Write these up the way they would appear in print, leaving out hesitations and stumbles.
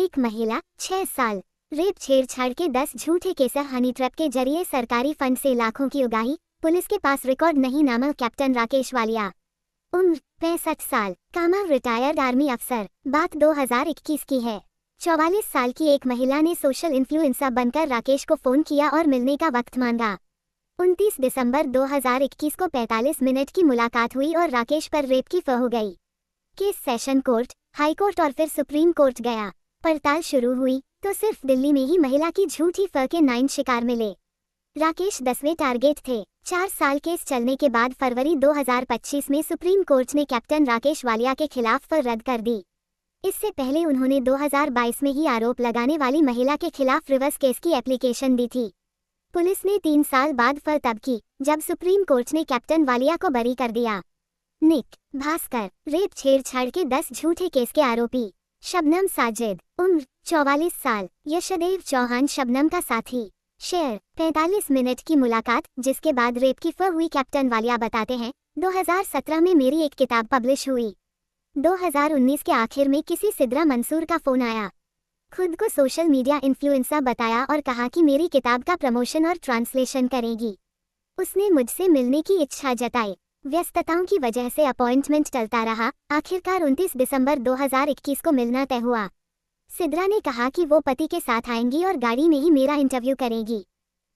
एक महिला 6 साल रेप छेड़छाड़ के 10 झूठे केस हनी ट्रैप के जरिए सरकारी फंड से लाखों की उगाही, पुलिस के पास रिकॉर्ड नहीं नामा कैप्टन राकेश वालिया। उम्र 65 साल, कामा रिटायर्ड आर्मी अफसर। बात 2021 की है। 44 साल की एक महिला ने सोशल इन्फ्लुएंसर बनकर राकेश को फोन किया और मिलने का वक्त मांगा। 29 दिसंबर 2021 को 45 मिनट की मुलाकात हुई और राकेश पर रेप की फह हो गई। Case session court, high court और फिर सुप्रीम कोर्ट गया। पड़ताल शुरू हुई तो सिर्फ दिल्ली में ही महिला की झूठी फह के 9 शिकार मिले। राकेश 10वें टारगेट थे। 4 साल केस चलने के बाद फरवरी 2025 में सुप्रीम कोर्ट ने कैप्टन राकेश वालिया के खिलाफ फह रद्द कर दी। इससे पहले उन्होंने 2022 में ही आरोप लगाने वाली महिला के खिलाफ रिवर्स केस की एप्लीकेशन दी थी। पुलिस ने 3 साल बाद फह तब की जब सुप्रीम कोर्ट ने कैप्टन वालिया को बरी कर दिया। निक भास्कर, रेप छेड़छाड़ के 10 झूठे केस के आरोपी। शबनम साजिद, उम्र 44 साल, यशदेव चौहान शबनम का साथी। शेयर 45 मिनट की मुलाकात जिसके बाद रेप की फह हुई। कैप्टन वालिया बताते हैं, 2017 में मेरी एक किताब पब्लिश हुई। 2019 के आखिर में किसी सिद्रा मंसूर का फोन आया। खुद को सोशल मीडिया इन्फ्लुएंसर बताया और कहा कि मेरी किताब का प्रमोशन और ट्रांसलेशन करेगी। उसने मुझसे मिलने की इच्छा जताई। व्यस्तताओं की वजह से अपॉइंटमेंट टलता रहा। आखिरकार 29 दिसंबर 2021 को मिलना तय हुआ। सिद्रा ने कहा कि वो पति के साथ आएंगी और गाड़ी में ही मेरा इंटरव्यू करेगी।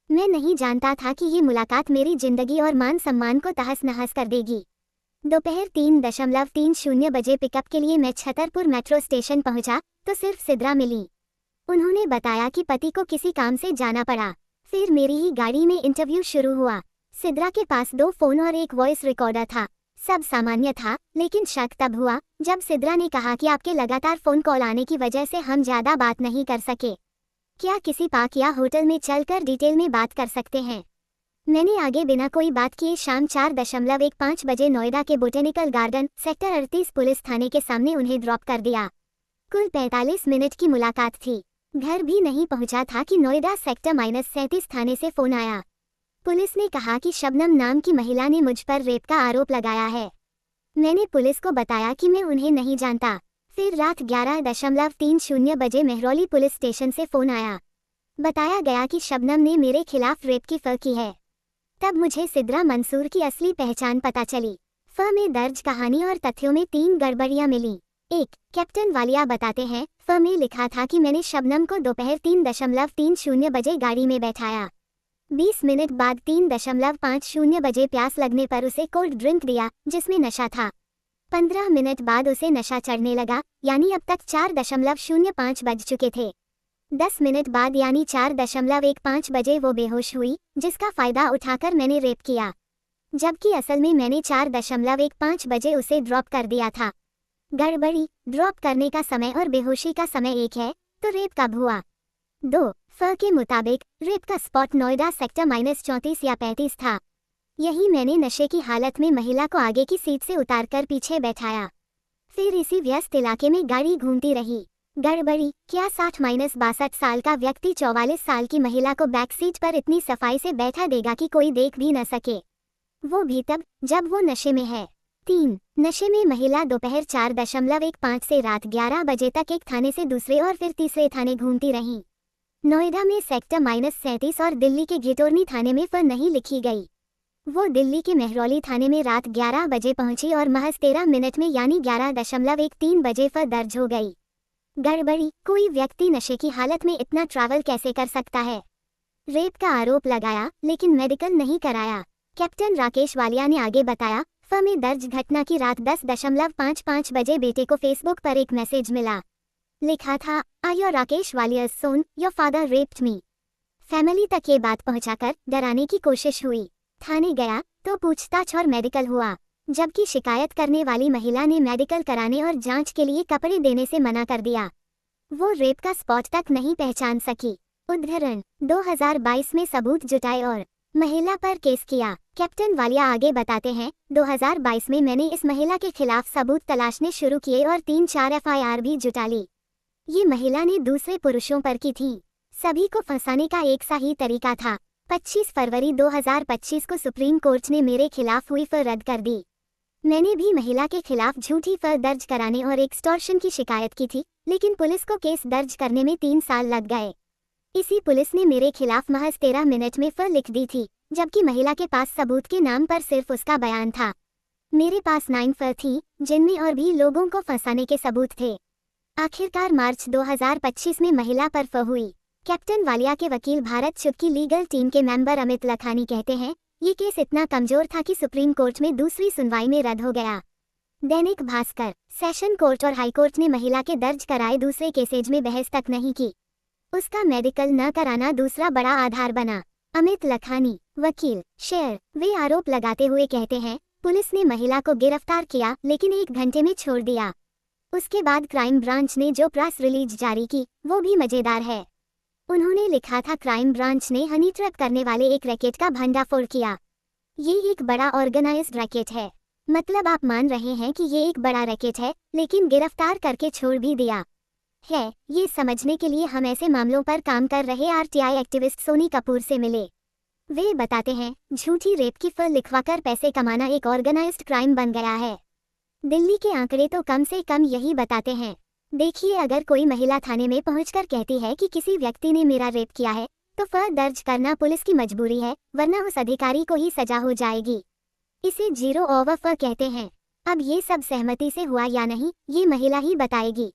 मैं नहीं जानता था कि ये मुलाकात मेरी जिंदगी और मान सम्मान को तहस नहस कर देगी। दोपहर 3:30 बजे पिकअप के लिए मैं छतरपुर मेट्रो स्टेशन पहुंचा तो सिर्फ सिद्रा मिली। उन्होंने बताया कि पति को किसी काम से जाना पड़ा। फिर मेरी ही गाड़ी में इंटरव्यू शुरू हुआ। सिद्रा के पास 2 फोन और एक वॉइस रिकॉर्डर था। सब सामान्य था, लेकिन शक तब हुआ जब सिद्रा ने कहा कि आपके लगातार फोन कॉल आने की वजह से हम ज्यादा बात नहीं कर सके। क्या किसी पार्क या होटल में चलकर डिटेल में बात कर सकते हैं? मैंने आगे बिना कोई बात किए शाम 4:15 बजे नोएडा के बोटेनिकल गार्डन सेक्टर 38 पुलिस थाने के सामने उन्हें ड्रॉप कर दिया। कुल 45 मिनट की मुलाकात थी। घर भी नहीं पहुंचा था कि नोएडा सेक्टर -37 थाने से फोन आया। पुलिस ने कहा कि शबनम नाम की महिला ने मुझ पर रेप का आरोप लगाया है। मैंने पुलिस को बताया कि मैं उन्हें नहीं जानता। फिर रात 11:30 बजे मेहरौली पुलिस स्टेशन से फोन आया। बताया गया कि शबनम ने मेरे खिलाफ रेप की फह की है। तब मुझे सिद्रा मंसूर की असली पहचान पता चली। फह में दर्ज कहानी और तथ्यों में 3 गड़बड़ियां मिली। 1. कैप्टन वालिया बताते हैं, फह में लिखा था कि मैंने शबनम को दोपहर 3:30 बजे गाड़ी में बैठाया। 20 मिनट बाद 3:50 बजे प्यास लगने पर उसे कोल्ड ड्रिंक दिया जिसमें नशा था। 15 मिनट बाद उसे नशा चढ़ने लगा, यानी अब तक 4:05 बज चुके थे। 10 मिनट बाद यानी 4:15 बजे वो बेहोश हुई, जिसका फायदा उठाकर मैंने रेप किया। जबकि असल में मैंने 4:15 बजे उसे ड्रॉप कर दिया था। गड़बड़ी, ड्रॉप करने का समय और बेहोशी का समय एक है, तो रेप कब हुआ? 2. फह के मुताबिक रेप का स्पॉट नोएडा सेक्टर -34 या 35 था। यही मैंने नशे की हालत में महिला को आगे की सीट से उतारकर पीछे बैठाया। फिर इसी व्यस्त इलाके में गाड़ी घूमती रही। गड़बड़ी, क्या 60-62 साल का व्यक्ति 44 साल की महिला को बैक सीट पर इतनी सफाई से बैठा देगा कि कोई देख भी न सके, वो भी तब जब वो नशे में है। 3. नशे में महिला दोपहर 4:15 से रात 11 बजे तक एक थाने से दूसरे और फिर तीसरे थाने घूमती रही। नोएडा में सेक्टर -37 और दिल्ली के घिटोरनी थाने में फह नहीं लिखी गई। वो दिल्ली के मेहरौली थाने में रात 11 बजे पहुंची और महज 13 मिनट में यानी 11:13 बजे फह दर्ज हो गई। गड़बड़ी, कोई व्यक्ति नशे की हालत में इतना ट्रैवल कैसे कर सकता है? रेप का आरोप लगाया लेकिन मेडिकल नहीं कराया। कैप्टन राकेश वालिया ने आगे बताया, फह में दर्ज घटना की रात 10:55 बजे बेटे को फेसबुक पर एक मैसेज मिला। लिखा था, I your Rakesh Walia's son, your father raped me. Family तक ये बात पहुंचाकर डराने की कोशिश हुई। थाने गया तो पूछताछ और मेडिकल हुआ, जबकि शिकायत करने वाली महिला ने मेडिकल कराने और जांच के लिए कपड़े देने से मना कर दिया। वो रेप का स्पॉट तक नहीं पहचान सकी। उदाहरण, 2022 में सबूत जुटाए और महिला पर केस किया। कैप्टन वालिया आगे बताते हैं, 2022 में मैंने इस महिला के खिलाफ सबूत तलाशने शुरू किए और 3-4 FIR भी जुटा ली। ये महिला ने दूसरे पुरुषों पर की थी। सभी को फंसाने का एक सा ही तरीका था। 25 फरवरी 2025 को सुप्रीम कोर्ट ने मेरे खिलाफ हुई फह रद्द कर दी। मैंने भी महिला के खिलाफ झूठी फह दर्ज कराने और एक्सटॉर्शन की शिकायत की थी, लेकिन पुलिस को केस दर्ज करने में 3 साल लग गए। इसी पुलिस ने मेरे खिलाफ महज 13 मिनट में FIR लिख दी थी, जबकि महिला के पास सबूत के नाम पर सिर्फ उसका बयान था। मेरे पास 9 FIR थी, जिनमें और भी लोगों को फंसाने के सबूत थे। आखिरकार मार्च 2025 में महिला पर FIR हुई। कैप्टन वालिया के वकील भारत चुग की लीगल टीम के मेंबर अमित लखानी कहते हैं, ये केस इतना कमजोर था कि सुप्रीम कोर्ट में दूसरी सुनवाई में रद्द हो गया। दैनिक भास्कर, सेशन कोर्ट और हाईकोर्ट ने महिला के दर्ज कराए दूसरे केसेज में बहस तक नहीं की। उसका मेडिकल न कराना दूसरा बड़ा आधार बना। अमित लखानी, वकील, शेयर। वे आरोप लगाते हुए कहते हैं, पुलिस ने महिला को गिरफ्तार किया लेकिन 1 घंटे में छोड़ दिया। उसके बाद क्राइम ब्रांच ने जो प्रेस रिलीज जारी की वो भी मजेदार है। उन्होंने लिखा था, क्राइम ब्रांच ने हनी ट्रैप करने वाले एक रैकेट का भंडाफोड़ किया। ये एक बड़ा ऑर्गेनाइज्ड रैकेट है। मतलब आप मान रहे हैं कि ये एक बड़ा रैकेट है, लेकिन गिरफ्तार करके छोड़ भी दिया है। ये समझने के लिए हम ऐसे मामलों पर काम कर रहे RTI एक्टिविस्ट सोनी कपूर से मिले। वे बताते हैं, झूठी रेप की FIR लिखवाकर पैसे कमाना एक ऑर्गेनाइज्ड क्राइम बन गया है। दिल्ली के आंकड़े तो कम से कम यही बताते हैं। देखिए, अगर कोई महिला थाने में पहुंचकर कहती है कि किसी व्यक्ति ने मेरा रेप किया है, तो FIR दर्ज करना पुलिस की मजबूरी है, वरना उस अधिकारी को ही सजा हो जाएगी। इसे जीरो ओवर FIR कहते हैं। अब ये सब सहमति से हुआ या नहीं, ये महिला ही बताएगी।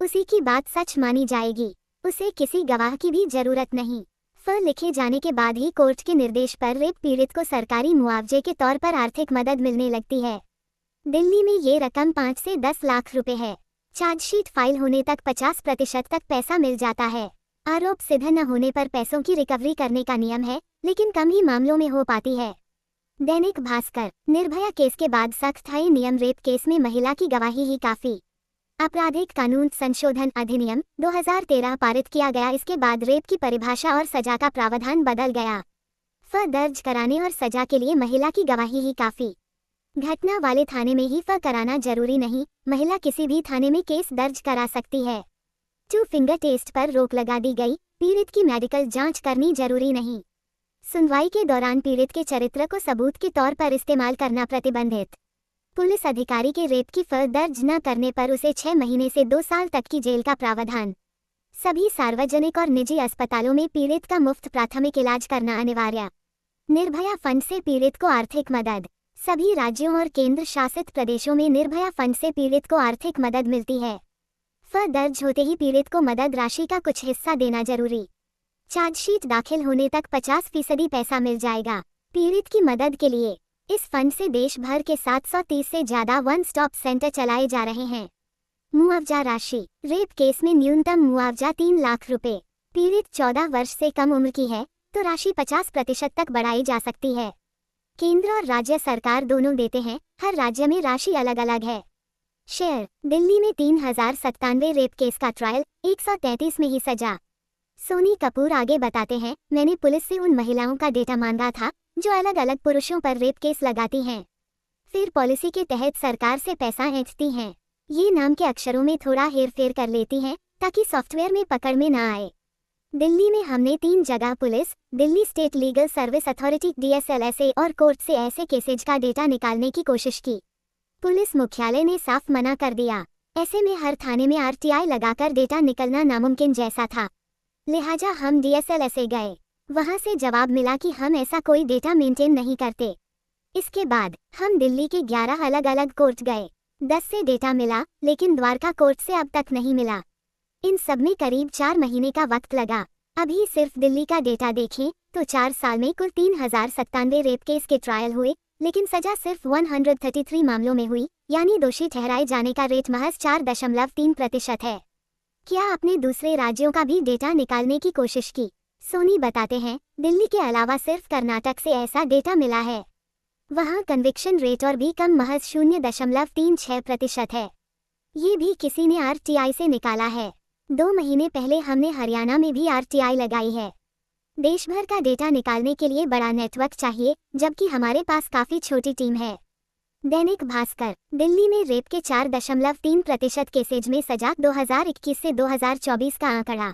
उसी की बात सच मानी जाएगी। उसे किसी गवाह की भी जरूरत नहीं। FIR लिखे जाने के बाद ही कोर्ट के निर्देश पर रेप पीड़ित को सरकारी मुआवजे के तौर पर आर्थिक मदद मिलने लगती है। दिल्ली में ये रकम 5 से 10 लाख रुपए है। चार्जशीट फाइल होने तक 50% तक पैसा मिल जाता है। आरोप सिद्ध न होने पर पैसों की रिकवरी करने का नियम है, लेकिन कम ही मामलों में हो पाती है। दैनिक भास्कर, निर्भया केस के बाद सख्त है नियम, रेप केस में महिला की गवाही ही काफी। आपराधिक कानून संशोधन अधिनियम 2013 पारित किया गया। इसके बाद रेप की परिभाषा और सजा का प्रावधान बदल गया। FIR दर्ज कराने और सजा के लिए महिला की गवाही ही काफी। घटना वाले थाने में ही FIR कराना जरूरी नहीं, महिला किसी भी थाने में केस दर्ज करा सकती है। 2 फिंगर टेस्ट पर रोक लगा दी गई, पीड़ित की मेडिकल जांच करनी जरूरी नहीं। सुनवाई के दौरान पीड़ित के चरित्र को सबूत के तौर पर इस्तेमाल करना प्रतिबंधित। पुलिस अधिकारी के रेप की FIR दर्ज न करने पर उसे 6 महीने से 2 साल तक की जेल का प्रावधान। सभी सार्वजनिक और निजी अस्पतालों में पीड़ित का मुफ्त प्राथमिक इलाज करना अनिवार्य। निर्भया फंड से पीड़ित को आर्थिक मदद। सभी राज्यों और केंद्र शासित प्रदेशों में निर्भया फंड से पीड़ित को आर्थिक मदद मिलती है। FIR दर्ज होते ही पीड़ित को मदद राशि का कुछ हिस्सा देना जरूरी। चार्जशीट दाखिल होने तक 50% पैसा मिल जाएगा। पीड़ित की मदद के लिए इस फंड से देश भर के 730 से ज्यादा वन स्टॉप सेंटर चलाए जा रहे हैं। मुआवजा राशि, रेप केस में न्यूनतम मुआवजा 3 लाख रुपए। पीड़ित 14 वर्ष से कम उम्र की है तो राशि 50% तक बढ़ाई जा सकती है। केंद्र और राज्य सरकार दोनों देते हैं, हर राज्य में राशि अलग अलग है। शेयर, दिल्ली में 3097 रेप केस का ट्रायल, 133 में ही सजा। सोनी कपूर आगे बताते हैं, मैंने पुलिस से उन महिलाओं का डेटा मांगा था जो अलग अलग पुरुषों पर रेप केस लगाती हैं। फिर पॉलिसी के तहत सरकार से पैसा ऐंठती हैं। ये नाम के अक्षरों में थोड़ा हेरफेर कर लेती हैं ताकि सॉफ्टवेयर में पकड़ में ना आए। दिल्ली में हमने 3 जगह police, Delhi state legal service authority DSLSA और कोर्ट से ऐसे केसेज का डेटा निकालने की कोशिश की। पुलिस मुख्यालय ने साफ मना कर दिया। ऐसे में हर थाने में RTI लगाकर डेटा निकलना नामुमकिन जैसा था। लिहाजा हम DSLSA गए। वहां से जवाब मिला कि हम ऐसा कोई डेटा मेंटेन नहीं करते। इसके बाद हम दिल्ली के 11 अलग अलग कोर्ट गए। 10 से डेटा मिला, लेकिन द्वारका कोर्ट से अब तक नहीं मिला। इन सब में करीब 4 महीने का वक्त लगा। अभी सिर्फ दिल्ली का डेटा देखें तो 4 साल में कुल 3097 रेप केस के ट्रायल हुए, लेकिन सजा सिर्फ 133 मामलों में हुई, यानी दोषी ठहराए जाने का रेट महज 4.3% है। क्या आपने दूसरे राज्यों का भी डेटा निकालने की कोशिश की? सोनी बताते हैं, दिल्ली के अलावा सिर्फ कर्नाटक से ऐसा डेटा मिला है। वहाँ कन्विक्शन रेट और भी कम, महज 0.36% है। ये भी किसी ने RTI से निकाला है। 2 महीने पहले हमने हरियाणा में भी RTI लगाई है। देश भर का डेटा निकालने के लिए बड़ा नेटवर्क चाहिए, जबकि हमारे पास काफी छोटी टीम है। दैनिक भास्कर, दिल्ली में रेप के 4.3% केसेज में सजा। 2021 से 2024 का आंकड़ा।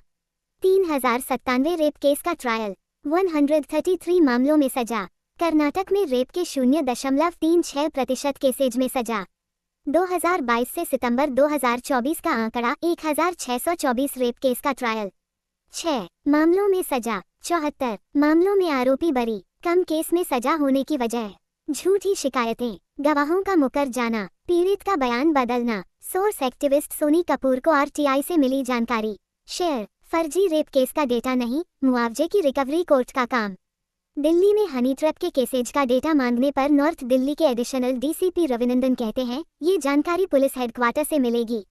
3097 रेप केस का ट्रायल, 133 मामलों में सजा। कर्नाटक में रेप के 0.36% केसेज में सजा। 2022 से सितंबर 2024 का आंकड़ा 1624 रेप केस का ट्रायल। 6 मामलों में सजा, 74 मामलों में आरोपी बरी। कम केस में सजा होने की वजह झूठी शिकायतें, गवाहों का मुकर जाना, पीड़ित का बयान बदलना। सोर्स एक्टिविस्ट सोनी कपूर को आरटीआई से मिली जानकारी। शेयर, फर्जी रेप केस का डेटा नहीं, मुआवजे की रिकवरी कोर्ट का काम। दिल्ली में हनी ट्रैप के केसेज का डेटा मांगने पर नॉर्थ दिल्ली के एडिशनल डीसीपी रविनंदन कहते हैं, ये जानकारी पुलिस हेडक्वार्टर से मिलेगी।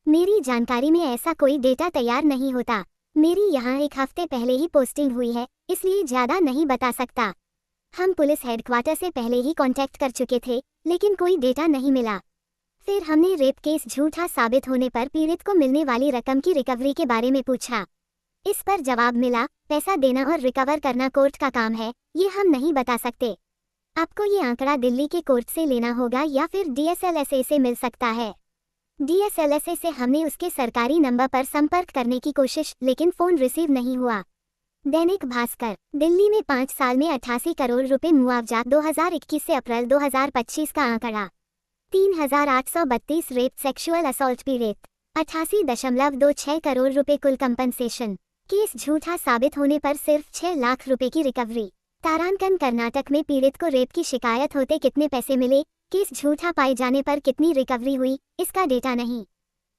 मेरी जानकारी में ऐसा कोई डेटा तैयार नहीं होता। मेरी यहाँ एक हफ्ते पहले ही पोस्टिंग हुई है, इसलिए ज़्यादा नहीं बता सकता। हम पुलिस हेडक्वार्टर से पहले ही कांटेक्ट कर चुके थे, लेकिन कोई डेटा नहीं मिला। फिर हमने रेप केस झूठा साबित होने पर पीड़ित को मिलने वाली रकम की रिकवरी के बारे में पूछा। इस पर जवाब मिला, पैसा देना और रिकवर करना कोर्ट का काम है, ये हम नहीं बता सकते। आपको ये आंकड़ा दिल्ली के कोर्ट से लेना होगा या फिर डीएसएलएसए से मिल सकता है। डीएसएलएसए से हमने उसके सरकारी नंबर पर संपर्क करने की कोशिश, लेकिन फोन रिसीव नहीं हुआ। दैनिक भास्कर, दिल्ली में 5 साल में 88 करोड़ रुपए मुआवजा। 2021 से अप्रैल 2025 का आंकड़ा 3832 रेप सेक्सुअल असॉल्ट पीड़ित, 88.26 करोड़ रुपए कुल कंपनसेशन। केस झूठा साबित होने पर सिर्फ 6 लाख रुपए की रिकवरी। तारांकन, कर्नाटक में पीड़ित को रेप की शिकायत होते कितने पैसे मिले, केस झूठा पाए जाने पर कितनी रिकवरी हुई, इसका डेटा नहीं।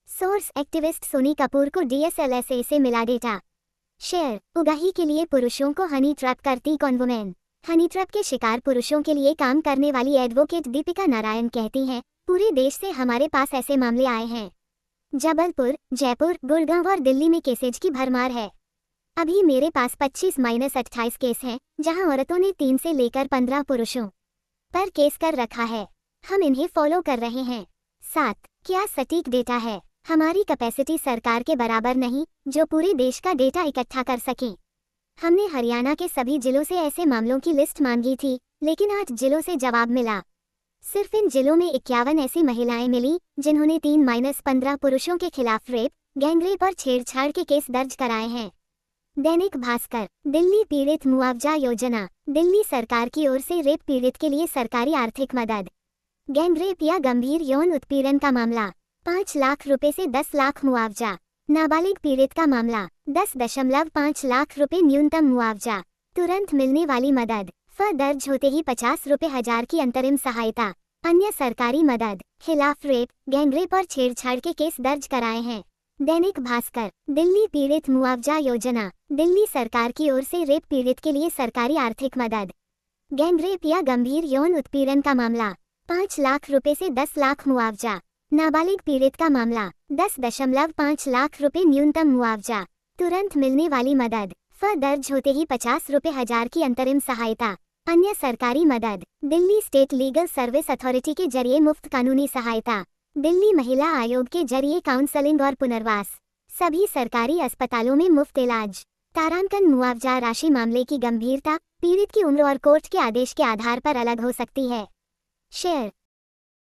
सोर्स एक्टिविस्ट सोनी कपूर को डीएसएलएसए से मिला डेटा। शेयर, उगाही के लिए पुरुषों को हनी ट्रैप करती कौन वुमेन। हनी ट्रैप के शिकार पुरुषों के लिए काम करने वाली एडवोकेट दीपिका नारायण कहती हैं, पूरे देश से हमारे पास ऐसे मामले आए हैं। जबलपुर, जयपुर, गुड़गांव और दिल्ली में केसेज की भरमार है। अभी मेरे पास 25-28 केस हैं, जहां औरतों ने 3 से लेकर 15 पुरुषों पर केस कर रखा है। हम इन्हें फॉलो कर रहे हैं। 7 क्या सटीक डेटा है। हमारी कैपेसिटी सरकार के बराबर नहीं, जो पूरे देश का डेटा इकट्ठा कर सकें। हमने हरियाणा के सभी जिलों से ऐसे मामलों की लिस्ट मांगी थी, लेकिन 8 जिलों से जवाब मिला। सिर्फ इन जिलों में 51 ऐसी महिलाएं मिली जिन्होंने 3-15 पुरुषों के खिलाफ रेप, गैंगरेप और छेड़छाड़ के केस दर्ज कराए हैं। दैनिक भास्कर, दिल्ली पीड़ित मुआवजा योजना। दिल्ली सरकार की ओर से रेप पीड़ित के लिए सरकारी आर्थिक मदद। गैंगरेप या गंभीर यौन उत्पीड़न का मामला 5 लाख रुपए से 10 लाख मुआवजा। नाबालिग पीड़ित का मामला 10.5 लाख रुपए न्यूनतम मुआवजा। तुरंत मिलने वाली मदद, दर्ज होते ही 50 रुपए हजार की अंतरिम सहायता। अन्य सरकारी मदद, खिलाफ रेप, गैंगरेप और छेड़छाड़ के केस दर्ज कराए हैं। दैनिक भास्कर, दिल्ली पीड़ित मुआवजा योजना। दिल्ली सरकार की ओर से रेप पीड़ित के लिए सरकारी आर्थिक मदद। गैंगरेप या गंभीर यौन उत्पीड़न का मामला 5 लाख रुपए से 10 लाख मुआवजा। नाबालिग पीड़ित का मामला 10.5 लाख रुपए न्यूनतम मुआवजा। तुरंत मिलने वाली मदद, दर्ज होते ही 50 रुपए हजार की अंतरिम सहायता। अन्य सरकारी मदद, Delhi state legal service authority के जरिए मुफ्त कानूनी सहायता। दिल्ली महिला आयोग के जरिए काउंसलिंग और पुनर्वास। सभी सरकारी अस्पतालों में मुफ्त इलाज। तारांकन मुआवजा राशि मामले की गंभीरता, पीड़ित की उम्र और कोर्ट के आदेश के आधार पर अलग हो सकती है। शेयर,